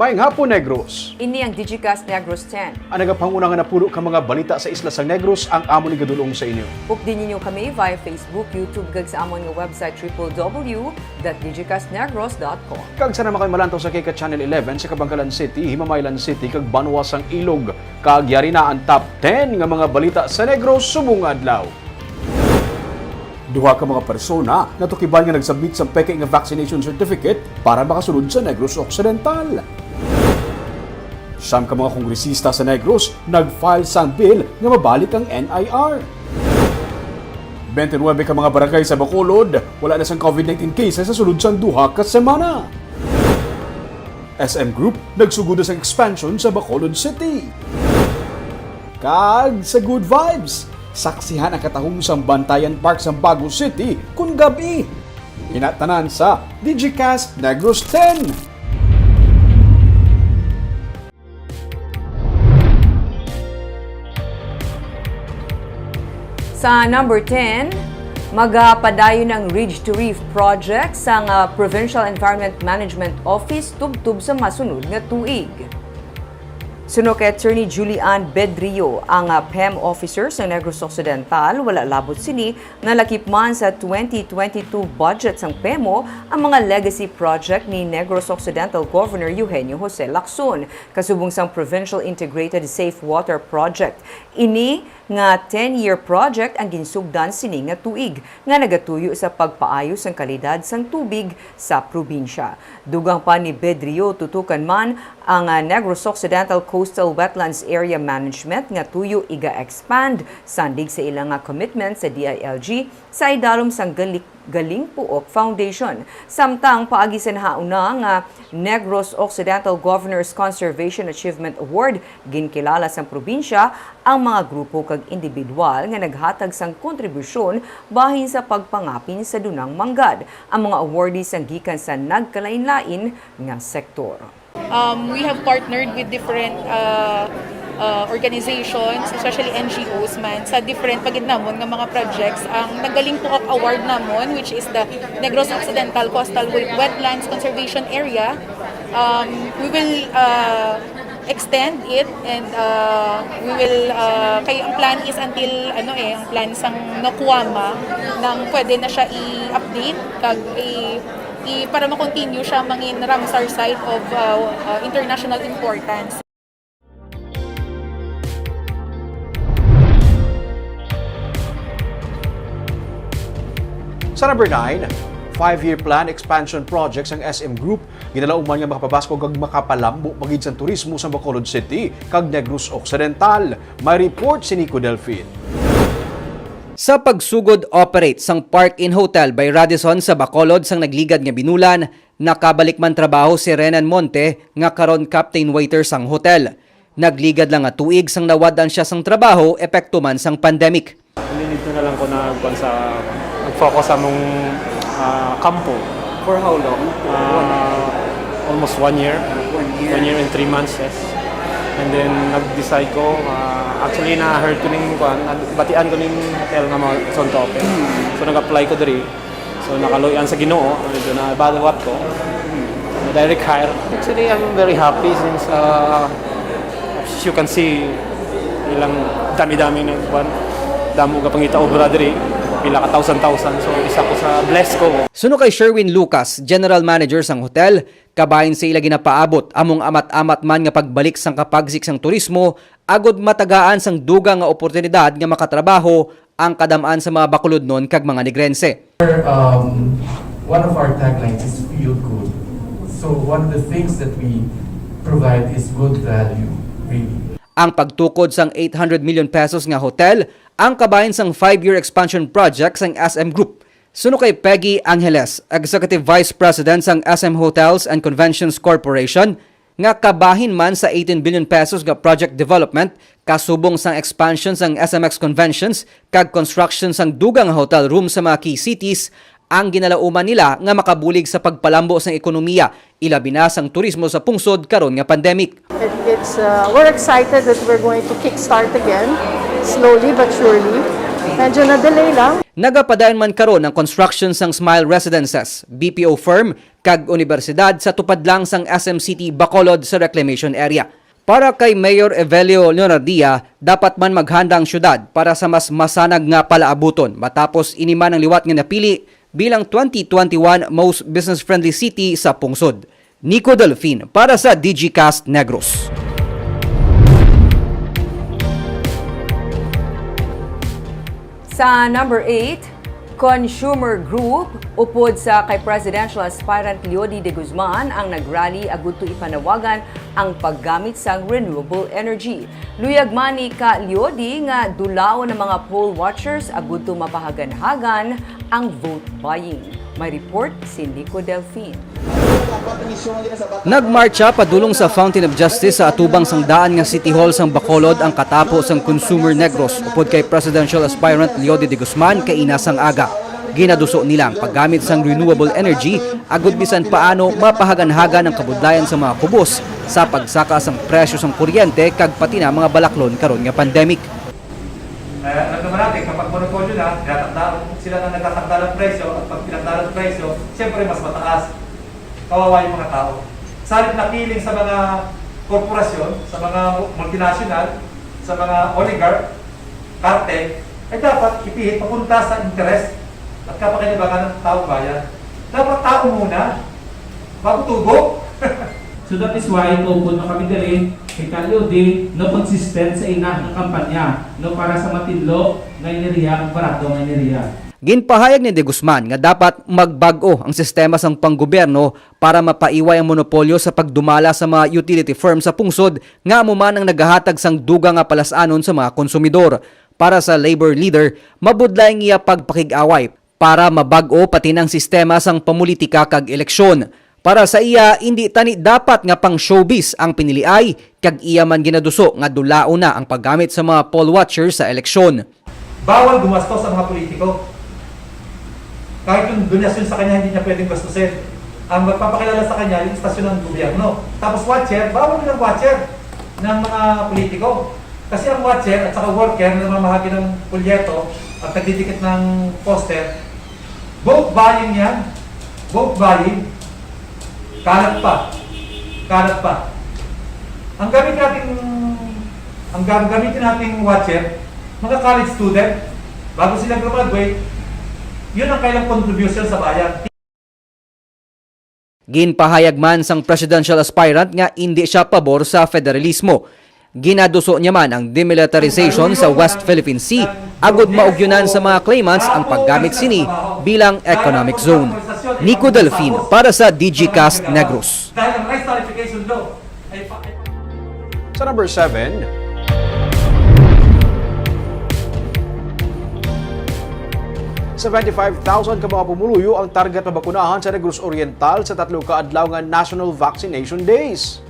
Maayong hapon, Negros. Ini ang Digicast Negros X. Ang nagapanguna nga napuno ka mga balita sa isla sang Negros ang amon ni gadulong sa inyo. Updin ninyo kami via Facebook, YouTube, kag sa amon nga website www.digicastnegros.com. Kag sana makay malantaw sa Kika Channel 11 sa Kabangkalan City, Himamaylan City, kag Banwas ang Ilog. Kag yari na ang top 10 nga mga balita sa Negros subong adlaw. Duha ka mga persona natukiban nga nagsubmit sa peke nga vaccination certificate para makasunod sa Negros Occidental. Siyam ka mga kongresista sa Negros nag-file sang bill nga mabalik ang NIR. 29 ka mga barangay sa Bacolod wala na sang COVID-19 cases sa sulod sang duha ka semana. SM Group nagsugod sa expansion sa Bacolod City. Kag sa Good Vibes, saksihan ang katahong sa Bantayan Park sa Bago City kung gabi. Hinatanan sa Digicast Negros X. Sa number 10, magpadayon ng Ridge to Reef project sa Provincial Environment Management Office tubtub sa masunod nga tuig. Suno kay Attorney Julian Bedrio, ang PEM officer sa Negros Occidental, wala labot sini na lakipman sa 2022 budget sang PEMO ang mga legacy project ni Negros Occidental Governor Eugenio Jose Lacson, kasubong sang Provincial Integrated Safe Water Project. Ini nga 10-year project ang ginsugdan sini nga tuig nga nagatuyo sa pagpaayos ang kalidad sang tubig sa probinsya. Dugang pa ni Bedrio tutukan man ang Negros Occidental Coastal Wetlands Area Management nga tuyo iga-expand sandig sa ilang commitment sa DILG sa idalom sang Galing Puok Foundation. Samtang paagi sa nahauna nga Negros Occidental Governor's Conservation Achievement Award ginkilala sang probinsya ang mga grupo kag individual nga naghatag sang kontribusyon bahin sa pagpangapin sa dunang manggad. Ang mga awardees ang gikan sa nagkalain-lain nga sektor. We have partnered with different organizations, especially NGOs man, sa different pagid namon nga mga projects. Ang Nagaling Puok Award namon, which is the Negros Occidental Coastal Wetlands Conservation Area, we will extend it and we will kay ang plan is until ang plan sang nakuwama nang pwede na siya i-update kag para ma-continue siya mangin Ramsar site of international importance. Sa number 9, 5-year plan expansion projects ang SM Group ginalauman nga makapabasko kag makapalambo pagid sa turismo sa Bacolod City kag Negros Occidental. May report si Nico Delfin. Sa pagsugod operate sang Park-in Hotel by Radisson sa Bacolod sang nagligad nga binulan, nakabalik man trabaho si Renan Monte nga karon captain waiter sang hotel. Nagligad lang nga tuig sang nawadan siya sang trabaho epekto man sang pandemic. Nilito na lang ko na nag-focus sa mong kampo. For how long? Almost 1 year. 1 year and 3 months, yes. And then nag-decide ko, actually na-heard ko ning batian ko ning hotel nga son to open. So nag-apply ko diri. So nakaloyan sa Ginoo, medyo na evaluate ko. Direct hire. Actually, I'm very happy since as you can see ilang dami-dami na buwan. Damo ka pangita obra diri. Pila ka thousand. So isa ko sa bless ko. Suno kay Sherwin Lucas, General Manager sang hotel, kabahin sa ila ginapaabot among amat-amat man nga pagbalik sang kapagsik sang turismo agod matagaan sang dugang nga oportunidad nga makatrabaho ang kadamaan sa mga Bacolodnon kag mga Negrense. One of our taglines is feel good. So one of the things that we provide is good value, really. Ang pagtukod sang 800 million pesos nga hotel ang kabahin sang 5-year expansion project sang SM Group. Suno kay Peggy Angeles, Executive Vice President sang SM Hotels and Conventions Corporation, nga kabahin man sa 18 billion pesos nga project development kasubong sang expansion sang SMX Conventions kag construction sang dugang nga hotel room sa mga key cities ang ginalauman nila nga makabulig sa pagpalambo sang ekonomiya ilabi na sang turismo sa pungsod karon nga pandemic. We're excited that we're going to kickstart again, slowly but surely. Medyo na-delay lang. Nagapadayon man karon ang construction sang Smile Residences, BPO firm, kag universidad sa tupad lang sang SM City Bacolod sa reclamation area. Para kay Mayor Evelio Leonardia, dapat man maghanda ang syudad para sa mas masanag nga palaabuton matapos iniman ang liwat nga napili bilang 2021 most business-friendly city sa pungsod. Nico Delfin para sa Digicast Negros. Sa number 8, Consumer Group, upod sa kay Presidential Aspirant Leody de Guzman ang nagrally agudto ipanawagan ang paggamit sang renewable energy. Luyagmani ka Leody nga dulaw ng mga poll watchers agudto mapahagan-hagan ang vote buying. May report si Nico Delfin. Nagmarcha padulong sa Fountain of Justice sa atubang sang daan nga City Hall sang Bacolod ang katapos sang Consumer Negros upod kay Presidential Aspirant Leody de Guzman kay inasang aga. Ginaduso nila ang paggamit sang renewable energy agud bisan paano mapahagan-hagan ang kabudlayan sa mga kubos sa pagsaka sang presyo sang kuryente kag pati na mga balaklon karon nga pandemic. Alam naman natin, kapag monopolyo na, sila na nagtatakda ng presyo at pag pinagdala ng presyo, siyempre mas mataas. Kawawa yung mga tao. Salit na feeling sa mga korporasyon, sa mga multinational, sa mga oligarch, cartel, ay dapat ipihit papunta sa interes at kapakinabangan ng tao bayan. Dapat tao muna, bago tubo. So that is why upod na kami dali kay Leody no consistent sa ina ng kampanya no para sa matinlo nga iniriya ang barato nga iniriya. Ginpahayag ni De Guzman nga dapat magbago ang sistema sang panggobyerno para mapaiway ang monopolyo sa pagdumala sa mga utility firm sa pungsod nga amuman ang nagahatag sang duga nga palasanon sa mga konsumidor. Para sa labor leader, mabudlay niya pagpakig-away para mabago pati ng sistema sang pamulitika kag eleksyon. Para sa iya, hindi tani dapat nga pang showbiz ang piniliay, kag iya man ginaduso nga dulao na ang paggamit sa mga poll watchers sa eleksyon. Bawal gumastos sa mga politiko. Kahit yung donasyon sa kanya, hindi niya pwedeng gastusin. Ang magpapakilala sa kanya, yung istasyon ng gobyerno. Tapos watcher, bawal din ang watcher ng mga politiko. Kasi ang watcher at saka worker na namamahagi ng pulyeto at nagdidikit ng poster, vote buying yan. Vote buying. Kalat pa. Ang gamitin nating watcher, mga college student, bago sila graduate, yun ang kailang contribution sa bayan. Ginpahayag man sang presidential aspirant nga hindi siya pabor sa federalismo. Ginaduso niya man ang demilitarization sa West Philippine Sea agud maugyunan sa mga claimants ang paggamit sini bilang economic zone. Nico Delfin para sa Digicast Negros. Dahil ang rice tariffication law ay Sa number 7, sa 25,000 ka mga pumuluyo ang target na bakunahan sa Negros Oriental sa 3 kaadlaw nga National Vaccination Days.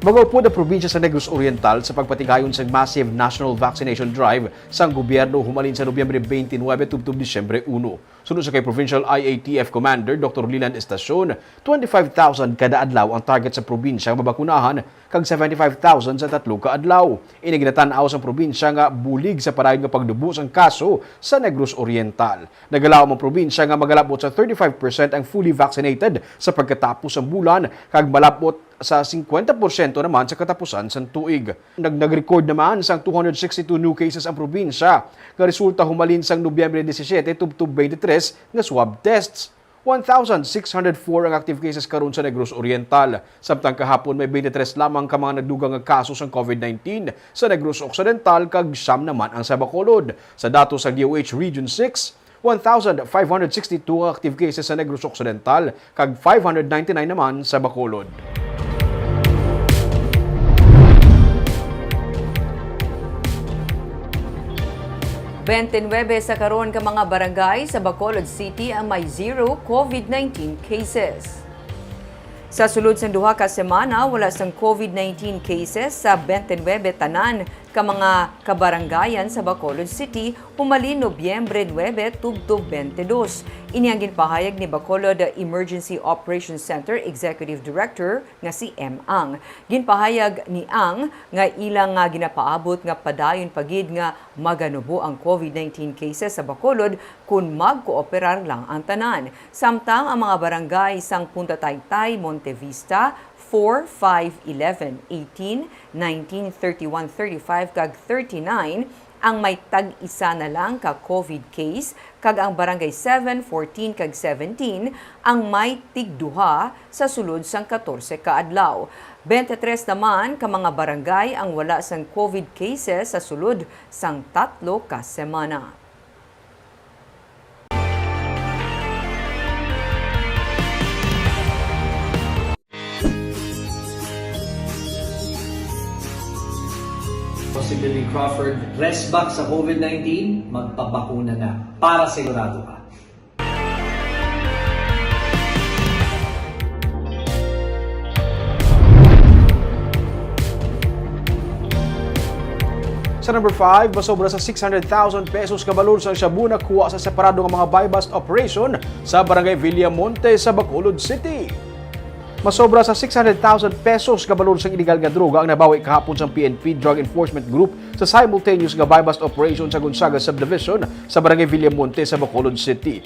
Magupod ang probinsya sa Negros Oriental sa pagpatigayon sa massive National Vaccination Drive sa gobyerno humalin sa Nobyembre 29 tubtob Disyembre 1. Sunod sa kay Provincial IATF Commander Dr. Lilan Estacion, 25,000 kada adlaw ang target sa probinsya nga mabakunahan kag 75,000 sa 3 kaadlaw. Iniginatanaw sa probinsya nga bulig sa parayon nga pagdubo sang kaso sa Negros Oriental. Nagalaw ang probinsya nga magalabot sa 35% ang fully vaccinated sa pagkatapos ng bulan kag malabot sa 50% naman sa katapusan sa tuig. Nag-record naman sang 262 new cases ang probinsya. Nga resulta humalin sang Nobyembre 17 tubtob 23 nga swab tests. 1,604 ang active cases karon sa Negros Oriental. Samtang kahapon may 23 lamang ka mga nagdugang nga kaso sa COVID-19 sa Negros Occidental kag siyam naman ang sa Bacolod. Sa datos sa DOH Region 6, 1,562 ang active cases sa Negros Occidental kag 599 naman sa Bacolod. 29 sa karon ka mga barangay sa Bacolod City ang may zero COVID-19 cases. Sa sulod sa duha ka semana, wala sang COVID-19 cases sa 29 tanan ka mga kabarangayan sa Bacolod City humalin Nobyembre 9 tubtob 22. Ini ang ginpahayag ni Bacolod Emergency Operations Center Executive Director nga si M. Ang. Ginpahayag ni Ang nga ilang nga ginapaabot nga padayon pagid nga maganubo ang COVID-19 cases sa Bacolod kung magkooperar lang ang tanan. Samtang ang mga barangay sang Punta Taytay, Montevista, 4, 5, 11, 18, 19, 31, 35 kag 39 ang may tag-isa na lang ka COVID case kag ang barangay 7, 14 kag 17 ang may tigduha sa sulod sang 14 ka adlaw. 23 naman ka mga barangay ang wala sang COVID cases sa sulod sang 3 ka semana. Possibility Crawford, rest back sa COVID-19, magpabakuna na para sigurado ka. Sa number 5, masobra sa 600,000 pesos kabalor sa shabu na kuha sa separado ng mga buy-bust operation sa Barangay Villamonte sa Bacolod City. Masobra sa 600,000 pesos kabalor sa illegal nga droga ang nabawi kahapon sa PNP Drug Enforcement Group sa simultaneous nga buy-bust operation sa Gonzaga Subdivision sa Barangay Villamonte sa Bacolod City.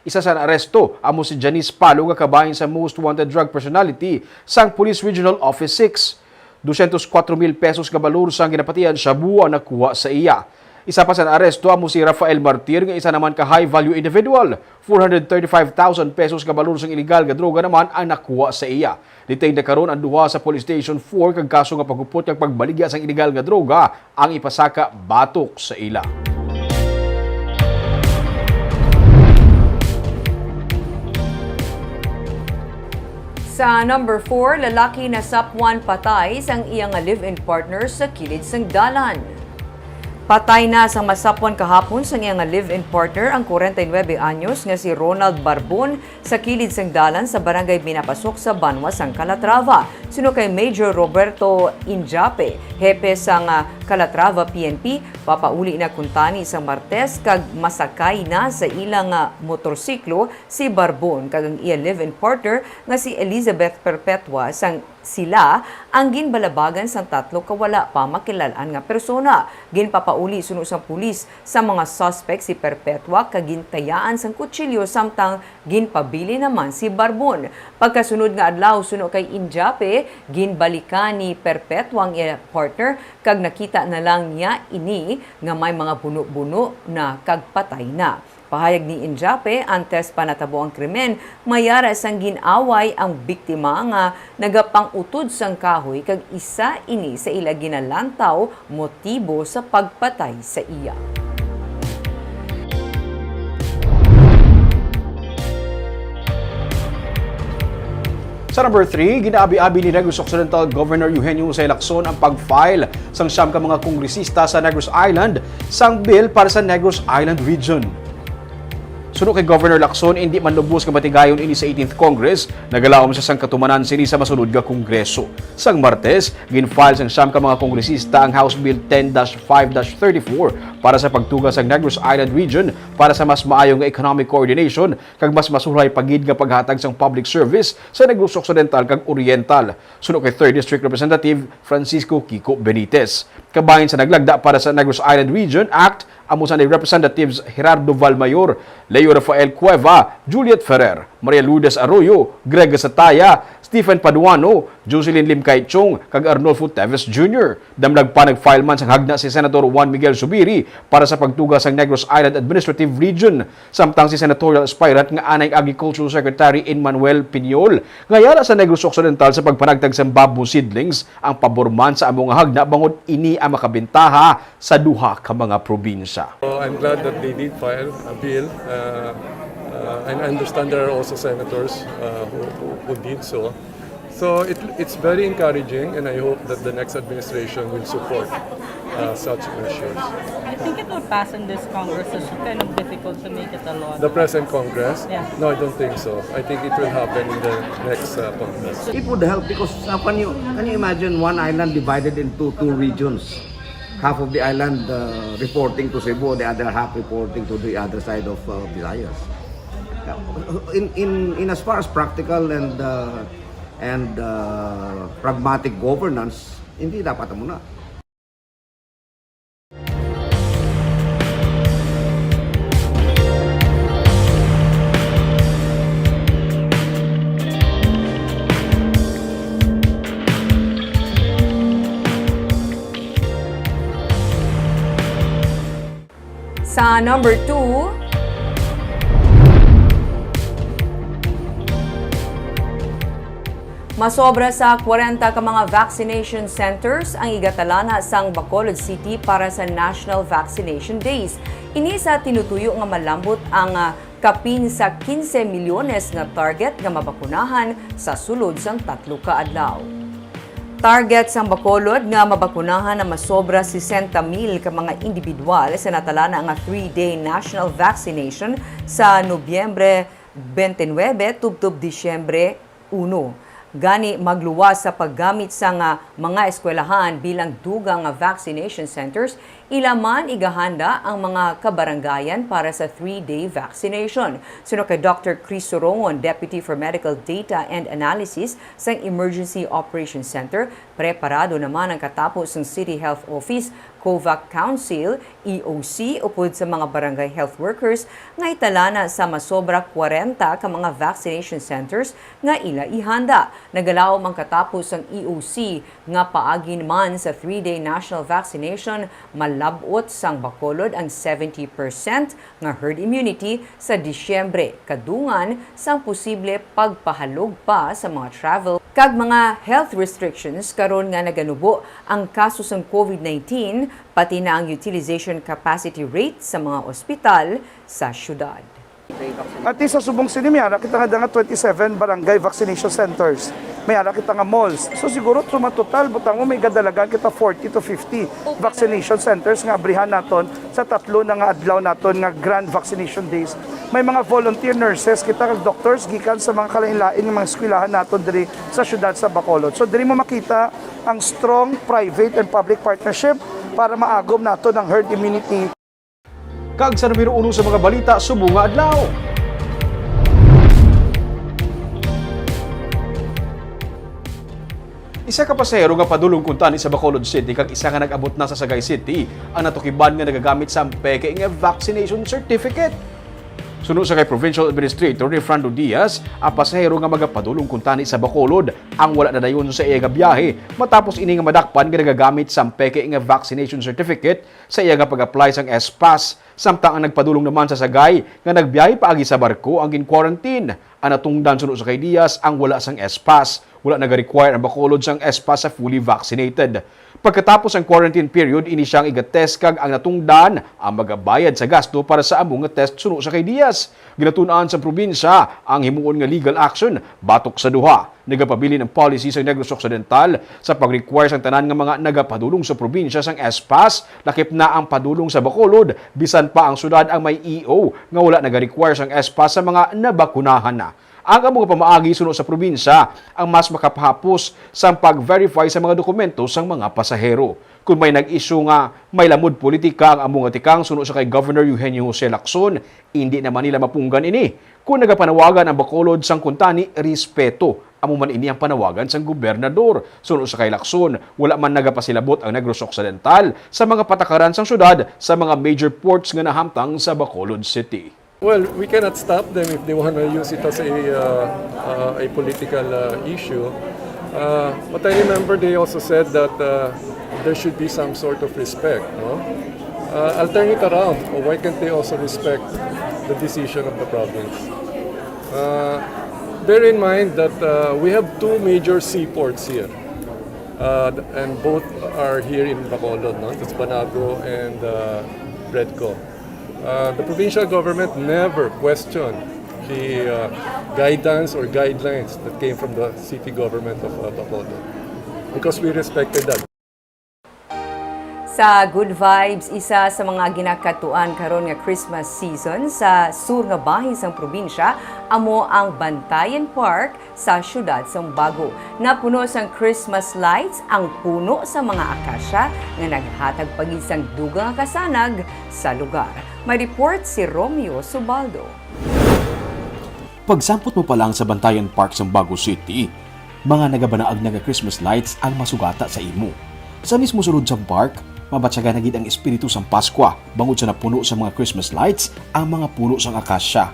Isa sa naaresto amo si Janice Palo nga kabahin sa most wanted drug personality sang Police Regional Office 6. 204,000 pesos kabalor sa ginapatian shabu ang nakuha sa iya. Isa pa sa naaresto amo si Rafael Martir nga isa naman ka high value individual. 435,000 pesos kabalor sa illegal nga droga naman ang nakuha sa iya. Detained na karon ang duha sa Police Station 4 kag kaso nga pagupot kag pagbaligya sa illegal nga droga ang ipasaka batok sa ila. Sa number 4, lalaki na sapwan patay sang iyang live-in partner sa kilid sang dalan. Patay na sang masapwan kahapon sa iyang live-in partner ang 49 anyos nga si Ronald Barbon sa kilid sang dalan sa barangay Binapasok sa Banwa sang Calatrava. Sino kay Major Roberto Injape, hepe sang Calatrava PNP, papauli na kuntani sang Martes kag masakay na sa ilang motorsiklo si Barbon kag ang iya live-in partner nga si Elizabeth Perpetua sang sila ang ginbalabagan sang tatlo kawala pa makilalaan nga persona. Ginpapauli suno sang pulis sa mga suspect si Perpetua kag gintayaan sang kutsilyo samtang ginpabili naman si Barbon. Pagkasunod nga adlaw suno kay Injape, ginbalikan ni Perpetua ang iya partner kag nakita na lang niya ini nga may mga buno-buno na kag patay na. Pahayag ni Injape, antes pa natabo ang krimen, mayara sang ginaway ang biktima nga nagapang-utod sang kahoy kag isa ini sa ila ginalantaw motibo sa pagpatay sa iya. Sa number 3, ginaabi-abi ni Negros Occidental Governor Eugenio Jose Lacson ang pag-file sang siyam ka mga kongresista sa Negros Island sang bill para sa Negros Island Region. Suno kay Governor Lacson, hindi man lubos nga matigayon ini sa 18th Congress, nagalawom sa sang katumanan sini sa masunod nga Kongreso. Sang Martes, ginfile sang siyam ka mga kongresista ang House Bill 10-5-34 para sa pagtugas sang Negros Island Region para sa mas maayong nga economic coordination kag mas masulay pagid nga paghatag sang public service sa Negros Occidental kag Oriental. Suno kay 3rd District Representative Francisco Kiko Benitez. Kabahin sa naglagda para sa Negros Island Region Act, amo sa ni Representatives Gerardo Valmayor, Leo Rafael Cueva, Juliet Ferrer, Maria Lourdes Arroyo, Greg Sataya, Stephen Paduano, Jocelyn Lim Kaichong, kag Arnolfo Teves Jr. Damlag pa nag-file man sang hagna si Senator Juan Miguel Subiri para sa pagtugas sang Negros Island Administrative Region. Samtang si senatorial aspirant nga anay Agricultural Secretary Emmanuel Piñol ngayala sa Negros Occidental sa pagpanagtag sang bamboo seedlings ang paborman sa among hagna bangod ini ang makabentaha sa duha ka mga probinsya. So I'm glad that they did file a bill. And I understand there are also senators who did so. So it's very encouraging, and I hope that the next administration will support such measures. I think it will pass in this Congress. It's kind of difficult to make it a law. The present Congress? Yeah. No, I don't think so. I think it will happen in the next Congress. It would help because can you imagine one island divided into two regions? half of the island reporting to Cebu, the other half reporting to the other side of Visayas. In as far as practical and pragmatic governance, hindi dapat muna. Sa number 2, masobra sa 40 ka mga vaccination centers ang igatalana sang Bacolod City para sa National Vaccination Days. Ini sa tinutuyo nga malambot ang kapin sa 15 milyones nga target nga mabakunahan sa sulod sang 3 ka adlaw. Target sang Bacolod nga mabakunahan na masobra 60,000 ka mga individual sa natalana nga 3-day national vaccination sa Nobyembre 29 tubtob Disyembre 1. Gani magluwas sa paggamit sa mga eskwelahan bilang dugang vaccination centers, ilaman igahanda ang mga kabarangayan para sa 3-day vaccination. Suno kay Dr. Chris Sorongon, Deputy for Medical Data and Analysis sa Emergency Operations Center, preparado naman ang katapos ng City Health Office, COVAC Council, EOC, upod sa mga barangay health workers nga italana sa masobra 40 ka mga vaccination centers nga ila ihanda. Nagalaw ang katapos ang EOC nga paagin man sa 3-day national vaccination, malabot sang Bacolod ang 70% nga herd immunity sa Disyembre, kadungan sang posible pagpahalog pa sa mga travel kag mga health restrictions karon nga naganubo ang kaso sang COVID-19 pati na ang utilization capacity rate sa mga ospital sa syudad. At sa Subong City, may ara kita nga 27 barangay vaccination centers. May ara kita nga malls. So siguro total butang mo may gadalagan kita 40 to 50 vaccination centers nga abrihan naton sa 3 na nga adlaw naton nga grand vaccination days. May mga volunteer nurses kita kag doctors gikan sa mga kalain-lain nga mga eskwelahan naton diri sa syudad sa Bacolod. So diri mo makita ang strong private and public partnership para maagom nato ng herd immunity. Kag sa numero 1 sa mga balita, subong nga adlaw. Isa ka pasahero nga padulong kuntani sa Bacolod City kag isa nga nag-abot na sa Sagay City ang natukiban nga nagagamit sa peke nga vaccination certificate. Suno sa kay Provincial Administrator ni Fernando Diaz, ang pasahero nga magapadulong kuntani sa Bacolod ang wala na dayon sa iya nga biyahe matapos ini nga madakpan nga nagagamit sa peke nga vaccination certificate sa iya nga pag-apply sang S-Pass. Samtang ang nagpadulong naman sa Sagay nga nagbiyahe paagi sa barko ang gin-quarantine. Ang natungdan suno sa kay Diaz ang wala sang S-Pass. Wala nag-require ang Bacolod sang S-Pass sa fully vaccinated. Pagkatapos ang quarantine period, ini siyang igatest kag ang natungdan ang magabayad sa gasto para sa among nga test suno sa kay Diaz. Ginatun-an sa probinsya ang himuon nga legal action batok sa duha. Nagapabili ng policy sa Negros Occidental sa pag-require sang tanan nga mga nagapadulong sa probinsya sang S-Pass, lakip na ang padulong sa Bacolod, bisan pa ang syudad ang may EO nga wala naga-require sang S-Pass sa mga nabakunahan na. Ang among pamaagi suno sa probinsya ang mas makapahapos sa pag-verify sa mga dokumento sang mga pasahero. Kung may nag-issue nga may lamod politika ang among atikang suno sa kay Governor Eugenio Jose Lacson, hindi naman nila mapunggan ini. Kung nagapanawagan ang Bacolod sang kuntani, respeto. Amo man ini ang panawagan sang gobernador. Suno sa kay Lacson, wala man nagapasilabot ang Negros Occidental sa mga patakaran sang syudad sa mga major ports nga nahamtang sa Bacolod City. Well, we cannot stop them if they want to use it as a political issue. But I remember they also said that there should be some sort of respect. No? I'll turn it around. Why can't they also respect the decision of the province? Bear in mind that we have 2 major seaports here. And both are here in Bacolod. No? It's Banago and Redco. The provincial government never questioned the guidance or guidelines that came from the city government of Bacolod because we respected that. Sa Good Vibes, isa sa mga ginakatuan karon nga Christmas season sa sur nga bahis ng probinsya, amo ang Bantayan Park sa syudad sa Bago. Napuno sang Christmas lights ang puno sa mga akasya nga naghatag pagisang dugang nga kasanag sa lugar. May report si Romeo Subaldo. Pagsampot mo pa lang sa Bantayan Park sa Bago City, mga nagabanaag nga Christmas lights ang masugata sa imo. Sa mismo sulod sa park, mabatsaga na gid ang espiritu sang Pasko bangod sa napuno sa mga Christmas lights ang mga puno sang akasya.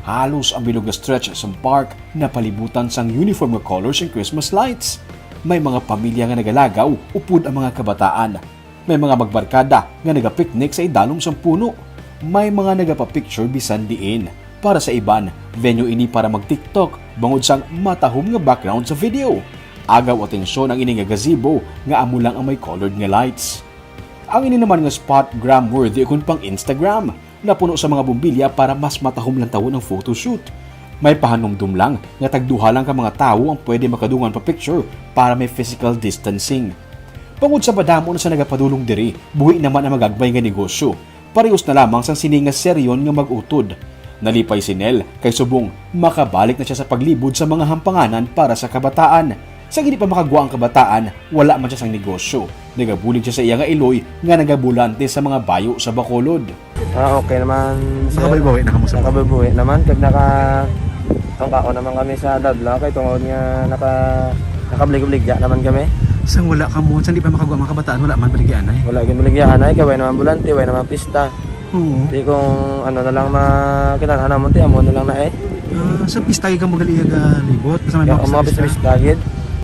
Halos ang bilog na stretch sa park na palibutan sang uniform nga colors and Christmas lights. May mga pamilya nga nagalagaw upod ang mga kabataan. May mga magbarkada nga nagapiknik sa idalom sang puno. May mga nagapapicture bisan diin. Para sa iban, venue ini para mag-TikTok bangod sang matahom nga background sa video. Agaw atensyon ang ini nga gazebo nga amo lang ang may colored nga lights. Ang ini naman nga spot gram-worthy kung pang Instagram, napuno sa mga bumbilya para mas matahom lang tawon ang photoshoot. May pahanumdum lang nga tagduha lang ka mga tao ang pwede makadungan pa picture para may physical distancing. Pangud sa padamo na sa nagapadulong diri, buhi naman ang magagbay nga negosyo. Parehos na lamang sang sininga seryon nga mag-utod. Nalipay si Nel kay subong makabalik na siya sa paglibod sa mga hampanganan para sa kabataan. Sa gini pa makagwa ang kabataan, wala man siya sang negosyo. Nagabulig siya sa iya nga iloy nga nagabulante sa mga bayo sa Bacolod. Okay naman. Nakabawi na kamusta? Nakabawi naman kag tangkao naman kami sa dadla kay tungod nga nakablig-bligya naman kami. Sang wala ka mo, sang di pa makagwa mga kabataan, wala man baligyan ay? Wala gyud baligyan ay kay way naman bulante, way naman pista. Di kung ano na lang makita na mo ti amo na lang na eh. Sa pista ka mo gali nga libot, kasama mga pista gid.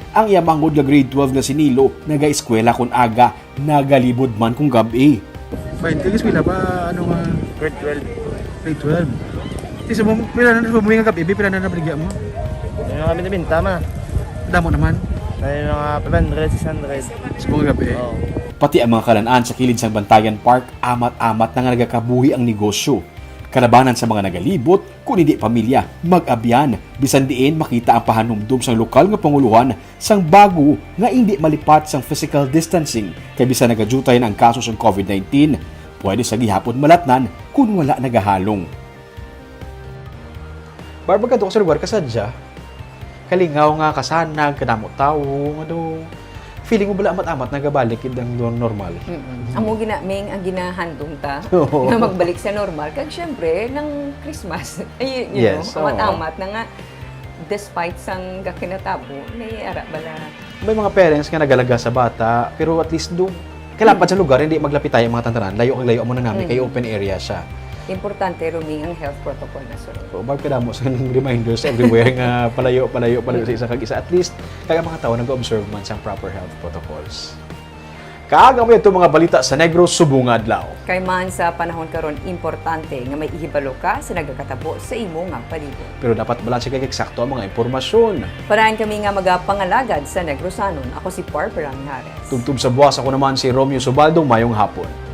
Ang iyamangod nga grade 12 nga si Nilo naga-eskwela kun aga, nagalibod man kung gabi. Fine, kaya eskwela pa ano nga? Grade 12. Grade 12. Ti sa mo pila na sa nga gabi, pila na baligyan mo? Ano kami na binta ma. Damo naman. Ay nga 500 600 sa mga gabi. Oh. Pati ang mga kalanaan sa kilid sang Bantayan Park, amat-amat na nga nagakabuhi ang negosyo. Kalabanan sa mga nagalibot, kung hindi pamilya, mag-abyan, bisan diin makita ang pahanumdum sang lokal nga panguluhan sang Bago nga hindi malipat sang physical distancing kay bisan nagadjutayan ang kaso sang COVID-19, pwede sa gihapon malatnan kung wala nagahalong. Barba ka doon sa lugar kasadya, kalingaw nga kasanag, kadamot tao, ano, feeling mo bala amat-amat nagabalik ang normal. Amo ginaming ang ginahandong ta na magbalik sa normal kag syempre ng Christmas. Ay, you Yes, know, amat-amat na nga despite sang gakinatabo ni ara bala. May mga parents nga nagalaga sa bata, pero at least doon kalapad sa lugar hindi maglapit tayo mga tantanan. Layo mo na namin kay open area siya. Importante ruming ang health protocol na sunod. So, barkada mo sa reminders everywhere nga palayo sa isa kag isa. At least, kaya mga tao nag-observe man sa proper health protocols. Kaaga mo ito mga balita sa Negros Subong Adlaw. Kay man sa panahon karon importante nga may ihibalo ka sa nagakatabo sa imo nga palibot. Pero dapat balanse kay eksakto ang mga impormasyon. Parayan kami nga magapangalagad sa Negrosanon. Ako si Barbara Mijares. Tubtub sa buwas ako naman si Romeo Subaldo. Mayong hapon.